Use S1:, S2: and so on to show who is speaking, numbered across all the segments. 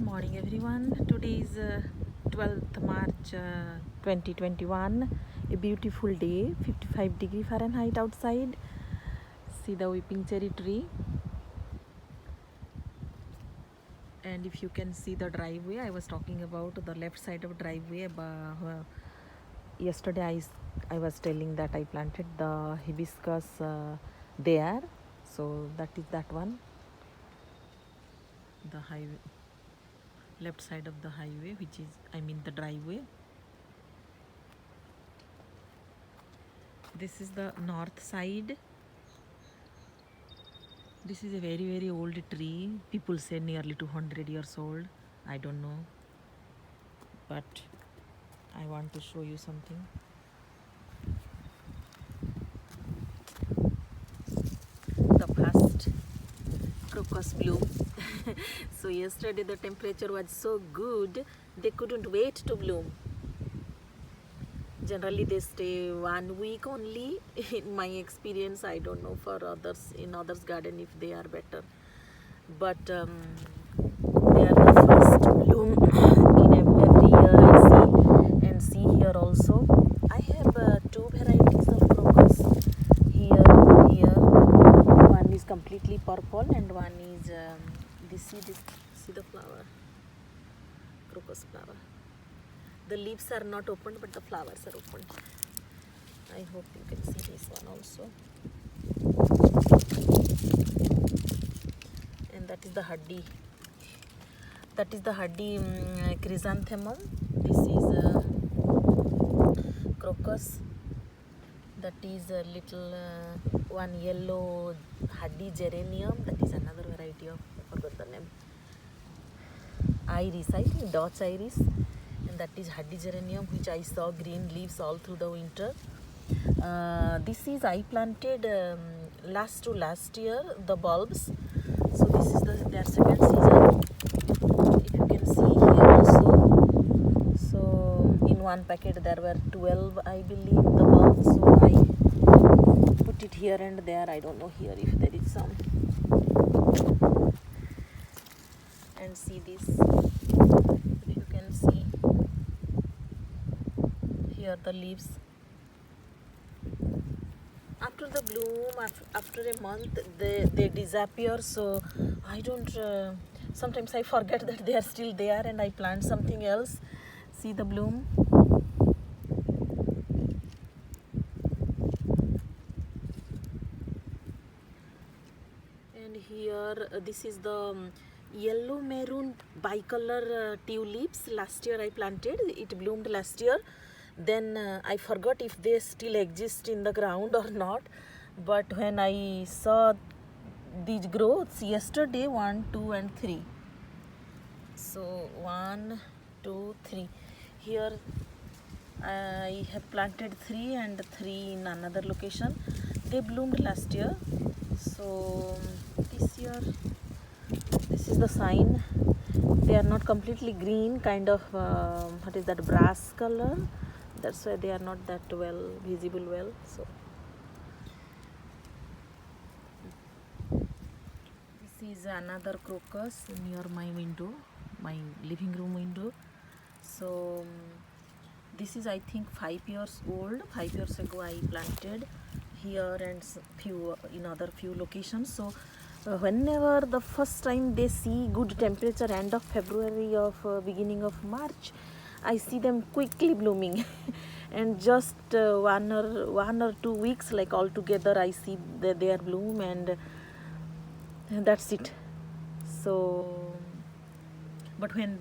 S1: morning everyone. Today is 12th March 2021. A beautiful day, 55 Fahrenheit outside. See the weeping cherry tree. And if you can see the driveway, I was talking about the left side of driveway. Yesterday I was telling that I planted the hibiscus there. So that is that one. The highway, left side of the highway, which is the driveway. This is the north side. This is a very old tree. People say nearly 200 years old. I don't know, but I want to show you something. The first crocus bloom. So yesterday the temperature was so good, they couldn't wait to bloom. Generally they stay 1 week only. In my experience, I don't know for others, in others garden if they are better, but they are the first bloom in every year I see. And see here also I have two varieties of crocus here. One is completely purple and one is see the flower, crocus flower. The leaves are not opened, but the flowers are opened. I hope you can see this one also. And that is the haddi. That is the haddi chrysanthemum. This is crocus. That is a little one yellow haddi geranium. That is another variety of, I forgot the name. Iris, I think Dutch iris. And that is haddi geranium, which I saw green leaves all through the winter. This is I planted last year, the bulbs. So this is their second season. If you can see here also. So in one packet there were 12, I believe, the bulbs. So I put it here and there. I don't know here if there is some. And see this. If you can see here the leaves. After the bloom, after a month, they disappear. So I don't, sometimes I forget that they are still there and I plant something else. See the bloom. And here, this is the yellow maroon bicolor tulips. Last year I planted, it bloomed last year. Then I forgot if they still exist in the ground or not. But when I saw these growths yesterday, 1, 2 and 3. So 1, 2, 3. Here I have planted 3 and 3 in another location. They bloomed last year. So this year, this is the sign. They are not completely green, kind of what is that, brass color. That's why they are not that well visible well. So this is another crocus near my window, my living room window. So this is, I think, 5 years old. 5 years ago I planted here and in other few locations. So whenever the first time they see good temperature, end of February or beginning of March, I see them quickly blooming. And just 1 or 2 weeks, like all together, I see their bloom, and that's it. So, but when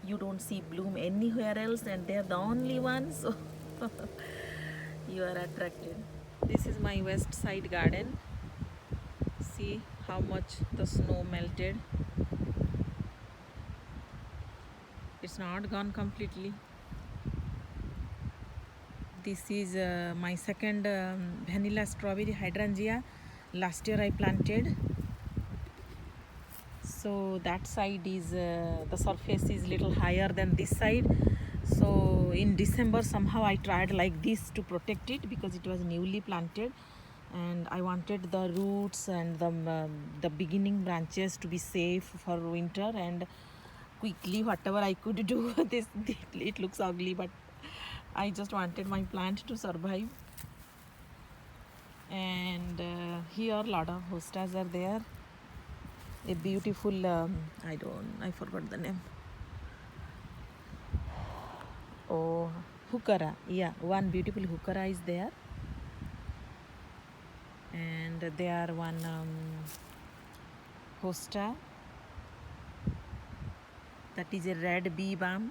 S1: you don't see bloom anywhere else and they're the only ones, so you are attracted. This is my west side garden. See how much the snow melted. It's not gone completely. This is my second vanilla strawberry hydrangea. Last year I planted. So that side is the surface is little higher than this side. So in December somehow I tried like this to protect it because it was newly planted, and I wanted the roots and the beginning branches to be safe for winter and quickly whatever I could do. It looks ugly, but I just wanted my plant to survive. And here a lot of hostas are there. A beautiful I forgot the name. Oh, hukara. Yeah, one beautiful hukara is there. And there one hosta, that is a red bee balm.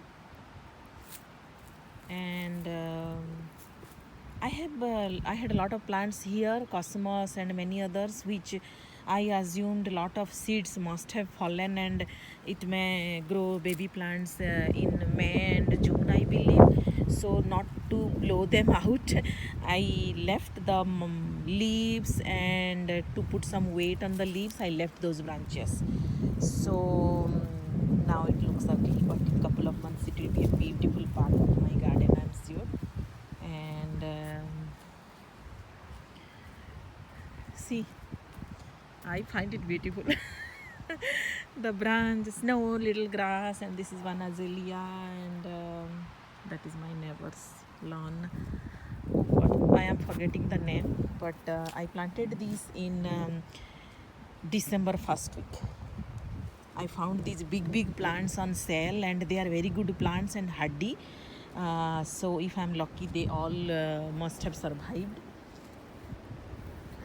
S1: And I had a lot of plants here, cosmos and many others, which I assumed a lot of seeds must have fallen and it may grow baby plants in May and June, I believe. So not to blow them out, I left the leaves, and to put some weight on the leaves, I left those branches. So now it looks ugly, but in a couple of months it will be a beautiful part of my garden, I'm sure. And see, I find it beautiful. The branch, snow, little grass, and this is one azalea, and that is my neighbor's lawn. But I am forgetting the name, but I planted these in December 1st week. I found these big plants on sale, and they are very good plants and hardy. So if I'm lucky, they all must have survived.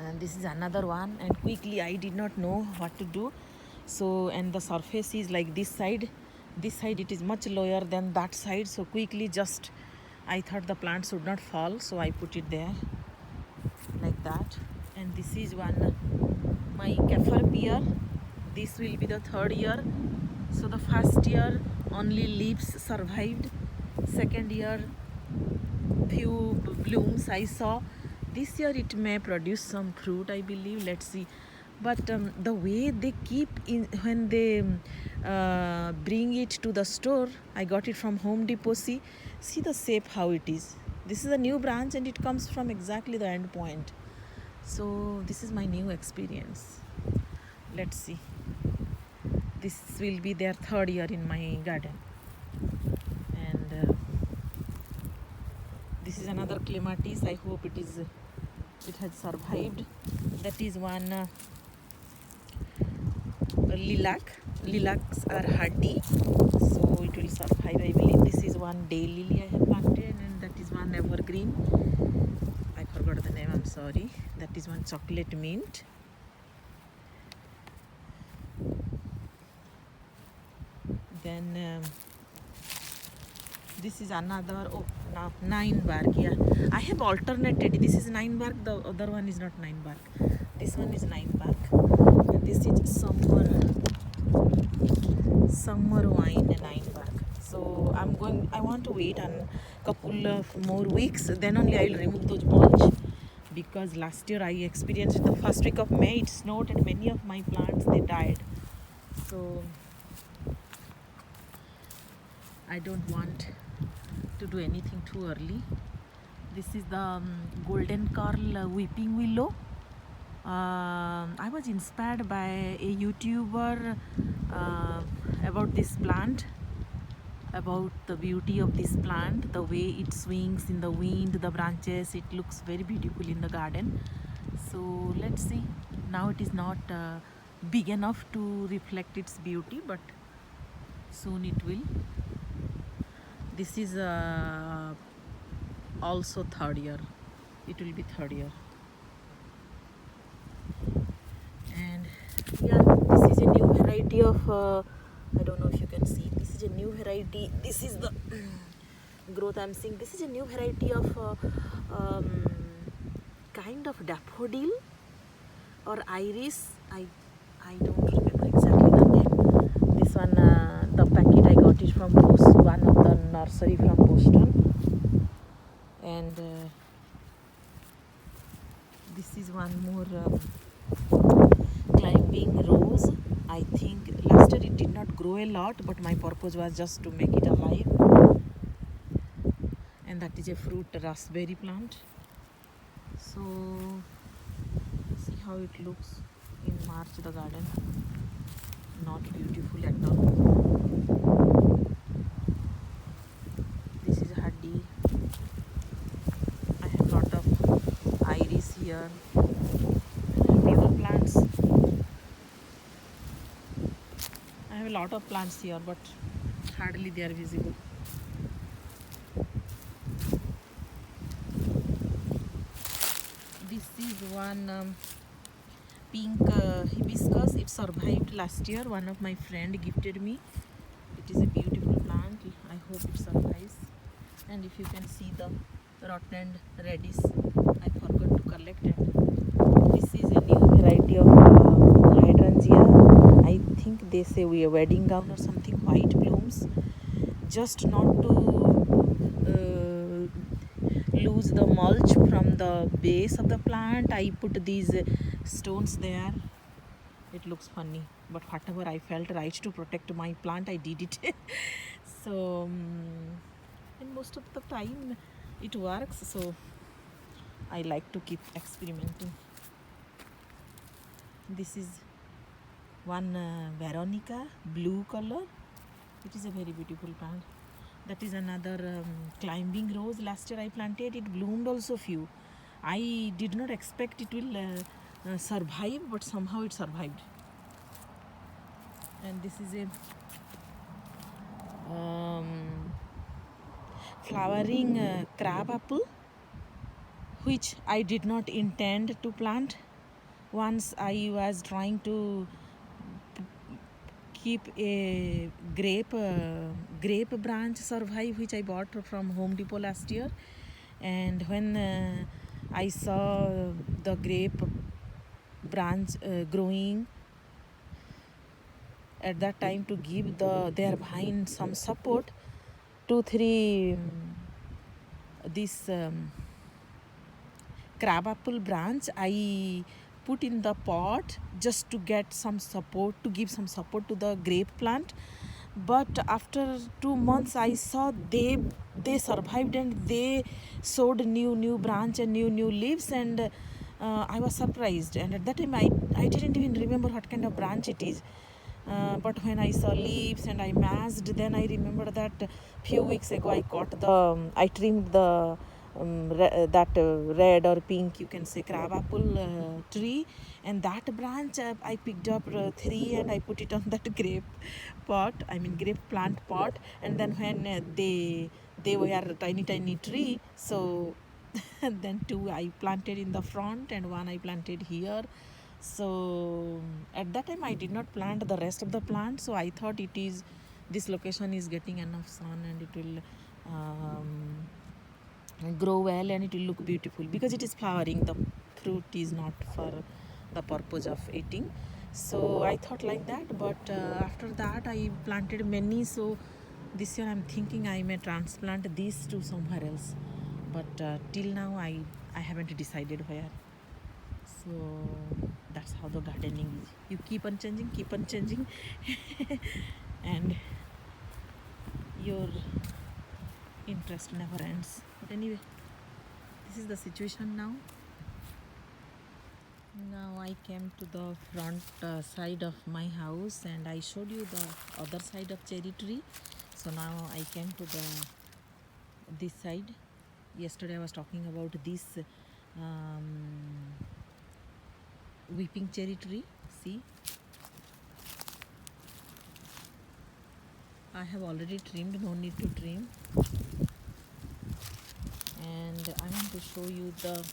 S1: And this is another one, and quickly I did not know what to do. So, and the surface is like this side it is much lower than that side. So quickly, just I thought the plants would not fall, so I put it there like that. And this is one, my kaffir pear. This will be the third year. So the first year only leaves survived. Second year few blooms I saw. This year it may produce some fruit, I believe. Let's see. But the way they keep in, when they bring it to the store, I got it from Home Depot. See the shape how it is. This is a new branch and it comes from exactly the end point. So this is my new experience. Let's see. This will be their third year in my garden. And this is another clematis. I hope it has survived. That is one lilac. Lilacs are hardy, so it will survive, I believe. This is one daylily I have planted, and that is one evergreen. I forgot the name, I'm sorry. That is one chocolate mint. Then this is another, now 9 bark. Yeah, I have alternated. This is 9 bark, the other one is not 9 bark. This one is 9 bark, and this is summer wine 9 bark. So I want to wait a couple of more weeks, then only I will remove those mulch, because last year I experienced the first week of May, it snowed and many of my plants, they died. So I don't want to do anything too early. This is the golden curl weeping willow. I was inspired by a YouTuber about this plant, about the beauty of this plant, the way it swings in the wind, the branches. It looks very beautiful in the garden. So let's see. Now it is not big enough to reflect its beauty, but soon it will. This is also third year. It will be third year. And yeah, this is a new variety of I don't know if you can see. This is a new variety. This is the growth I'm seeing. This is a new variety of kind of daffodil or iris. I don't remember exactly the name. This one, the packet I got it from one of the nursery from Boston. And this is one more climbing rose. I think last year it did not grow a lot, but my purpose was just to make it alive. And that is a fruit raspberry plant. So see how it looks in March, the garden. Not beautiful at all. This is Haddi. I have lot of iris here. Newer plants. I have a lot of plants here, but hardly they are visible. This is one pink hibiscus. It survived last year. One of my friend gifted me. It is a beautiful plant. I hope it survives. And if you can see the rotten radish, I forgot to collect it. This is a new variety of hydrangea. I think they say we are wedding gown or something. White blooms. Just not to lose the mulch from the base of the plant, I put these stones there. It looks funny, but whatever, I felt right to protect my plant, I did it. So and most of the time it works, so I like to keep experimenting. This is one Veronica, blue color. It is a very beautiful plant. That is another climbing rose. Last year I planted. It bloomed also few. I did not expect it will survive, but somehow it survived. And this is a flowering crab apple, which I did not intend to plant. Once I was trying to keep a grape branch survive, which I bought from Home Depot last year, and when I saw the grape branch growing at that time, to give their vine some support, 2-3 this crabapple branch I put in the pot just to get some support, to give some support to the grape plant. But after 2 months I saw they survived, and they showed new branch and new leaves, and I was surprised. And at that time I didn't even remember what kind of branch it is. But when I saw leaves and I massed, then I remembered that few weeks ago I trimmed the red or pink, you can say, crabapple tree, and that branch I picked up 3, and I put it on that grape plant pot. And then when they were tiny tree, so then 2 I planted in the front and 1 I planted here. So at that time I did not plant the rest of the plant, so I thought this location is getting enough sun, and it will grow well, and it will look beautiful because it is flowering. The fruit is not for the purpose of eating. So I thought like that, but after that I planted many. So this year I'm thinking I may transplant these to somewhere else, but till now I haven't decided where. So that's how the gardening is. You keep on changing and your interest never ends. But anyway, this is the situation now. Now I came to the front side of my house, and I showed you the other side of cherry tree. So now I came to this side. Yesterday I was talking about this weeping cherry tree. See, I have already trimmed, no need to trim. And I want to show you the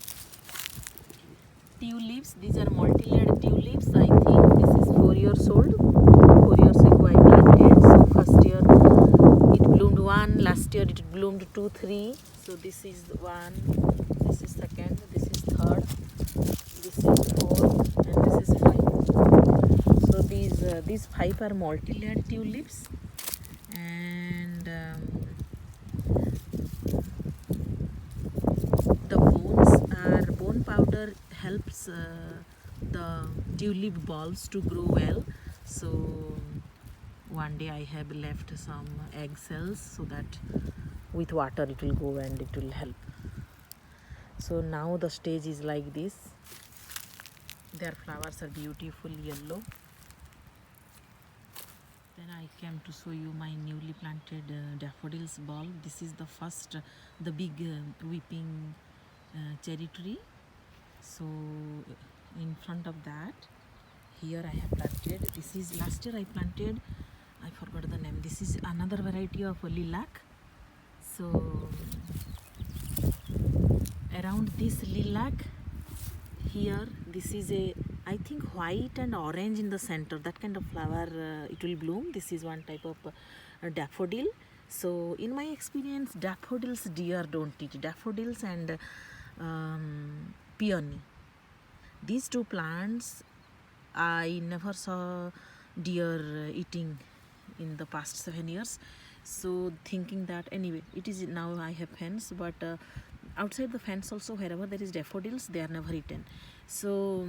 S1: tulips. These are multi-layered tulips. I think this is 4 years old. 4 years ago I planted. So first year it bloomed 1, last year it bloomed 2, 3. So this is 1, this is 2nd, this is 3rd, this is 4th, and this is 5. So these 5 are multi-layered tulips, and the bone powder helps the tulip bulbs to grow well. So one day I have left some egg cells, so that with water it will go and it will help. So now the stage is like this. Their flowers are beautiful yellow. Then I came to show you my newly planted daffodils bulb. This is the first, the big weeping cherry tree. So in front of that, here I have planted. This is last year I planted. I forgot the name. This is another variety of lilac. So around this lilac, here this is a, I think, white and orange in the center, that kind of flower it will bloom. This is one type of daffodil. So in my experience, daffodils deer don't eat. Daffodils and peony, these two plants I never saw deer eating in the past 7 years. So thinking that, anyway, it is now I have fence, but outside the fence also, wherever there is daffodils, they are never eaten. So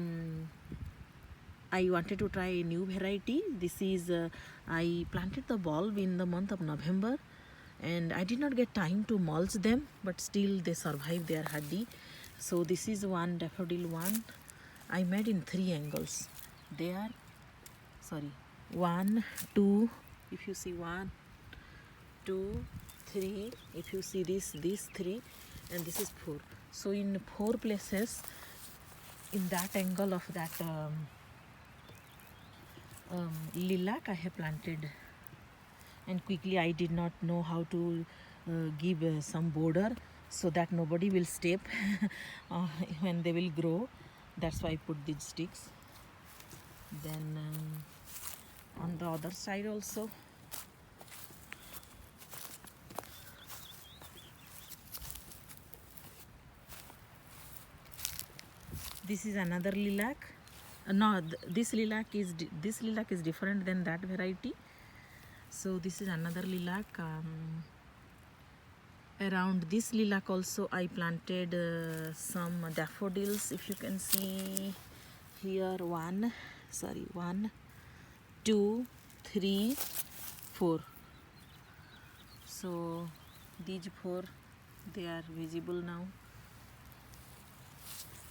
S1: I wanted to try a new variety. This is I planted the bulb in the month of November, and I did not get time to mulch them, but still they survive, they are hardy. So this is one daffodil one I made in 3 angles. They are, sorry, 1, 2, if you see 1, 2, 3, if you see this 3, and this is 4. So in 4 places, in that angle of that lilac I have planted. And quickly, I did not know how to give some border so that nobody will step when they will grow. That's why I put these sticks. Then on the other side also, this is another lilac. No, this lilac is different than that variety. So this is another lilac. Around this lilac also I planted some daffodils. If you can see here, 1, 2, 3, 4. So these 4, they are visible now.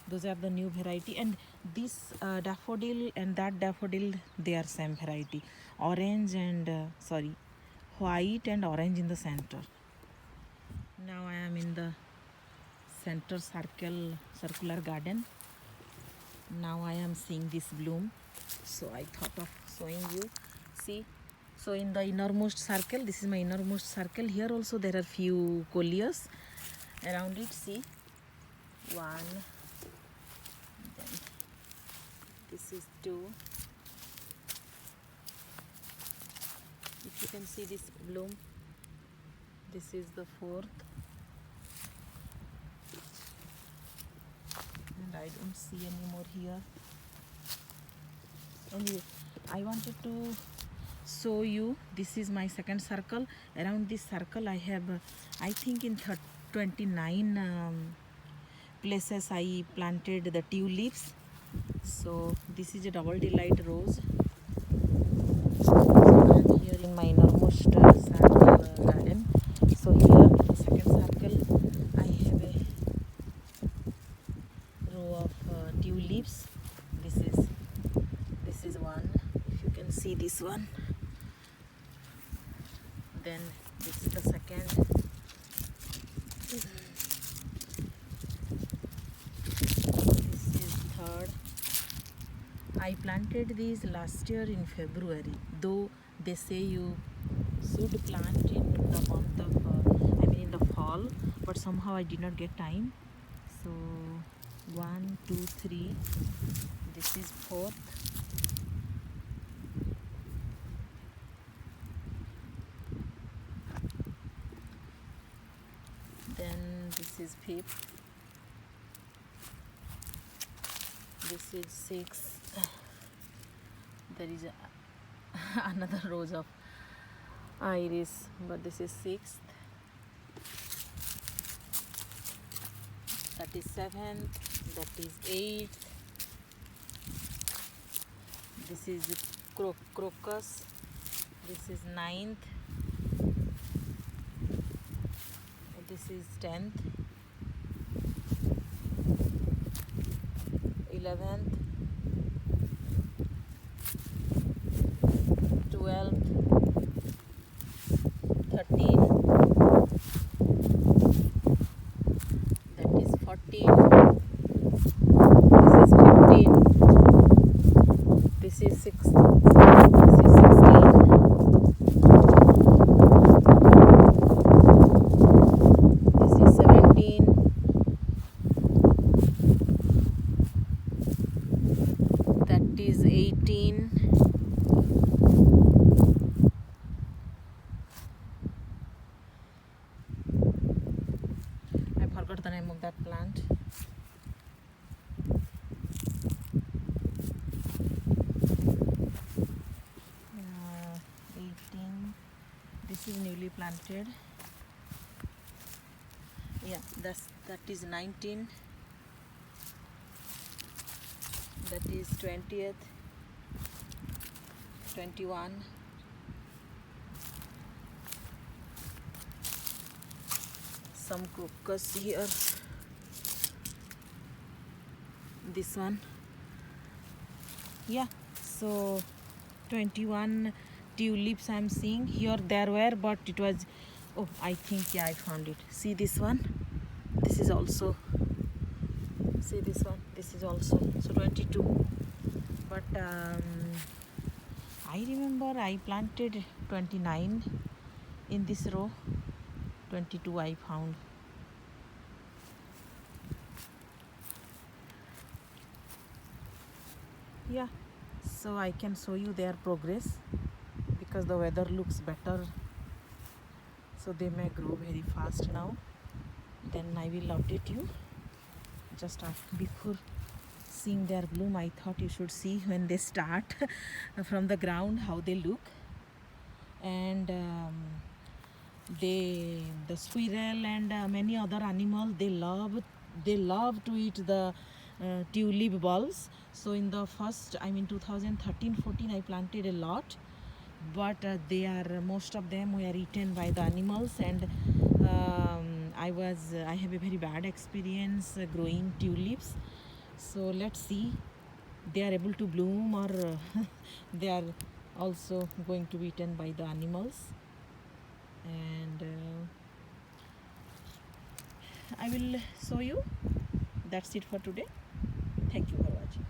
S1: Those are the new variety, and this daffodil and that daffodil, they are same variety. Orange and white and orange in the center. Now I am in the center circular garden. Now I am seeing this bloom, so I thought of showing you. See, so in the innermost circle, this is my innermost circle. Here also there are few coleus around it. See, 1, then this is 2. If you can see this bloom, this is the 4th, and I don't see any more here. Anyway, I wanted to show you, this is my second circle. Around this circle I have, I think in 29 places I planted the tulips. So this is a double delight rose. So I am here in my innermost circle garden. So here in the second circle I have a row of tulips. This is one, if you can see this one. Then this is the second. This is third. I planted these last year in February, though they say you should plant in the month of in the fall, but somehow I did not get time. So 1, 2, 3, this is 4th, then this is 5th, this is 6th. There is another rose of iris, but this is 6th. That is 7th, that is 8th. This is crocus. This is 9th. This is 10th. 11th. 12th. is 18. I forgot the name of that plant. 18. This is newly planted. Yeah, that is 19. That is 20th. 21. Some crocus here. This one. Yeah, so 21 tulips I'm seeing here. There were, but it was, oh, I think, yeah, I found it. See this one? This is also, see this one? This is also, so 22. But I remember I planted 29 in this row. 22 I found. Yeah, so I can show you their progress because the weather looks better, so they may grow very fast now. Then I will update you. Just before seeing their bloom, I thought you should see when they start from the ground how they look. And the squirrel and many other animals, they love to eat the tulip bulbs. So in the first, I mean 2013-14, I planted a lot, but most of them were eaten by the animals, and I have a very bad experience growing tulips. So let's see, they are able to bloom, or they are also going to be eaten by the animals. And I will show you. That's it for today. Thank you for watching.